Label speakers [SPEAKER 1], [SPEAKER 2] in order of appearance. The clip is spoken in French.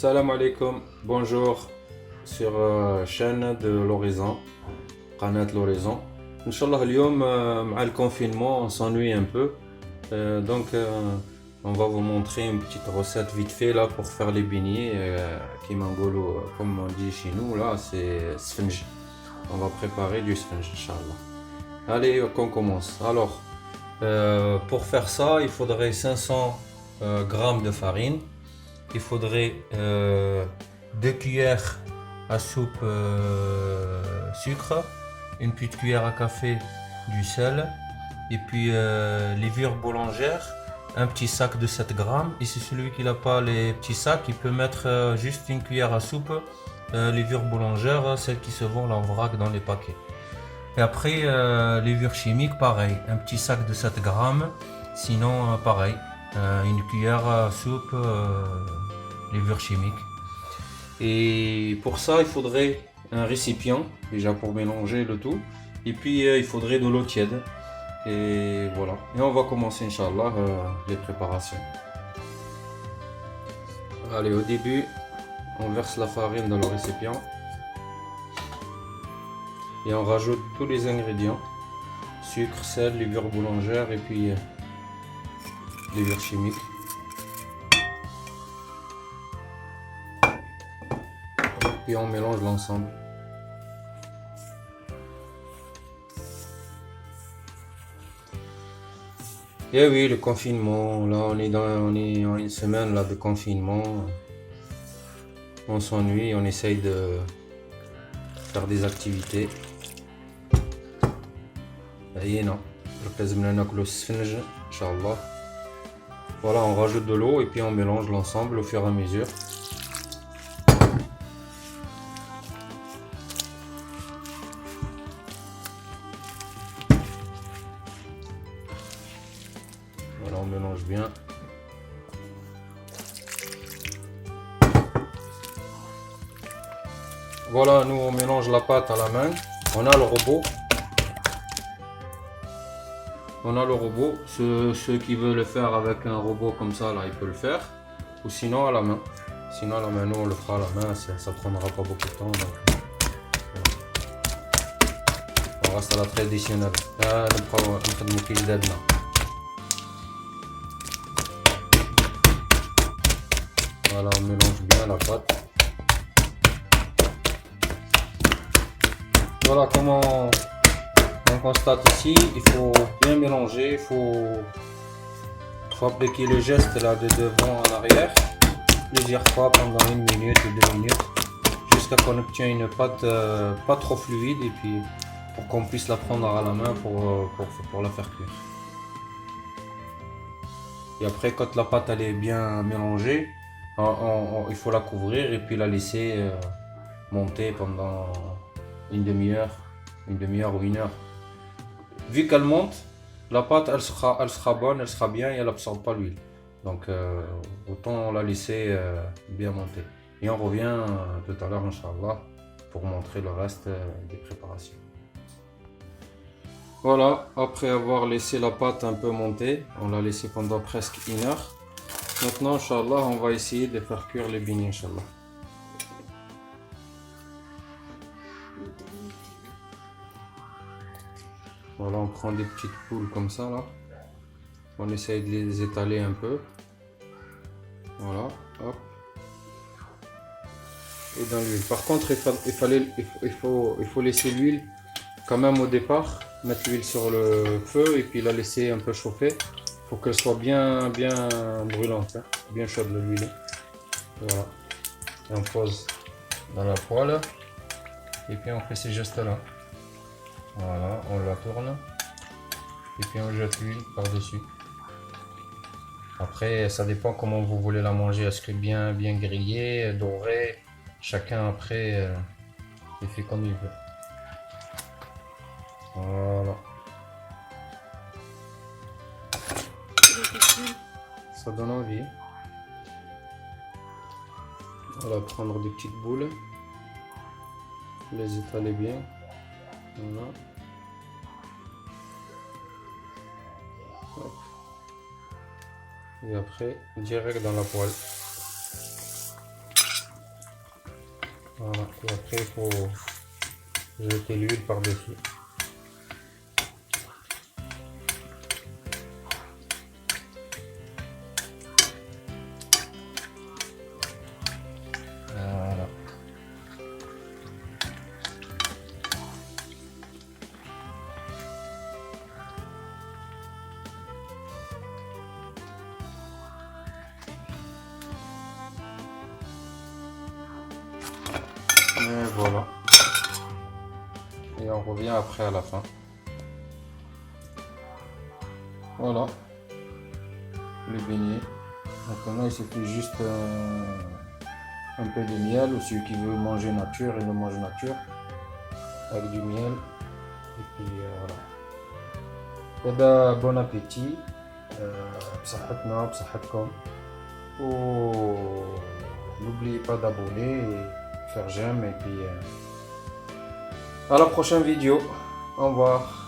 [SPEAKER 1] Salam alaikum, bonjour sur chaîne de l'horizon, قناة l'horizon. Inch'Allah, اليوم مع le confinement, on s'ennuie un peu. On va vous montrer une petite recette vite fait là pour faire les beignets. Qui m'engolo, comme on dit chez nous, là, c'est sponge. On va préparer du sponge, Inch'Allah. Allez, qu'on commence. Alors, pour faire ça, il faudrait 500 grammes de farine. Il faudrait 2 cuillères à soupe sucre, une petite cuillère à café du sel, et puis levure boulangère, un petit sac de 7 grammes. Et si celui qui n'a pas les petits sacs, il peut mettre juste une cuillère à soupe levure boulangère, celle qui se vend en vrac dans les paquets. Et après, levure chimique, pareil, un petit sac de 7 grammes, sinon pareil, une cuillère à soupe levure chimique. Et pour ça, il faudrait un récipient, déjà pour mélanger le tout. Et puis, il faudrait de l'eau tiède. Et voilà. Et on va commencer, Inch'Allah, les préparations. Allez, au début, on verse la farine dans le récipient. Et on rajoute tous les ingrédients. Sucre, sel, levure boulangère et puis levure chimique. Puis on mélange l'ensemble. Et oui, le confinement, là on est en une semaine là de confinement. On s'ennuie, on essaye de faire des activités. non. Voilà, on rajoute de l'eau et puis on mélange l'ensemble au fur et à mesure. Voilà, on mélange bien. Voilà, nous on mélange la pâte à la main. On a le robot. Ceux qui veulent le faire avec un robot comme ça, là, ils peuvent le faire. Ou sinon à la main. Sinon à la main, nous on le fera à la main, ça prendra pas beaucoup de temps. Donc, voilà. On reste à la traditionnelle. Voilà, on mélange bien la pâte. Voilà comment on constate ici, il faut bien mélanger, il faut appliquer le geste là de devant en arrière plusieurs fois pendant 1 minute ou 2 minutes jusqu'à qu'on obtienne une pâte pas trop fluide et puis pour qu'on puisse la prendre à la main pour la faire cuire. Et après quand la pâte elle est bien mélangée, il faut la couvrir et puis la laisser monter pendant une demi-heure ou 1 heure. Vu qu'elle monte, la pâte elle sera bonne, elle sera bien et elle n'absorbe pas l'huile. Donc autant la laisser bien monter. Et on revient tout à l'heure, Inch'Allah, pour montrer le reste des préparations. Voilà, après avoir laissé la pâte un peu monter, on l'a laissé pendant presque 1 heure. Maintenant, Inch'Allah, on va essayer de faire cuire les beignets, Inch'Allah. Voilà, on prend des petites boules comme ça là. On essaye de les étaler un peu. Voilà, hop. Et dans l'huile. Par contre, il faut laisser l'huile quand même au départ. Mettre l'huile sur le feu et puis la laisser un peu chauffer. Pour qu'elle soit bien brûlante, hein, bien chaude l'huile. Voilà. Et on pose dans la poêle. Et puis on fait ces gestes là. Voilà, on la tourne et puis on jette l'huile par-dessus. Après, ça dépend comment vous voulez la manger. Est-ce que bien grillé, doré? Chacun après, il fait comme il veut. Voilà. Ça donne envie. Voilà, prendre des petites boules, les étaler bien. Voilà. Hop. Et après, direct dans la poêle. Voilà. Et après, il faut jeter l'huile par-dessus. Voilà. Et voilà. Et on revient après à la fin. Voilà. Les beignets. Maintenant, il suffit juste un peu de miel, ou celui qui veut manger nature, il le mange nature, avec du miel. Et puis voilà. Et ben, bon appétit. بصحتنا بصحتكم. N'oubliez pas d'abonner et faire j'aime. Et puis à la prochaine vidéo. Au revoir.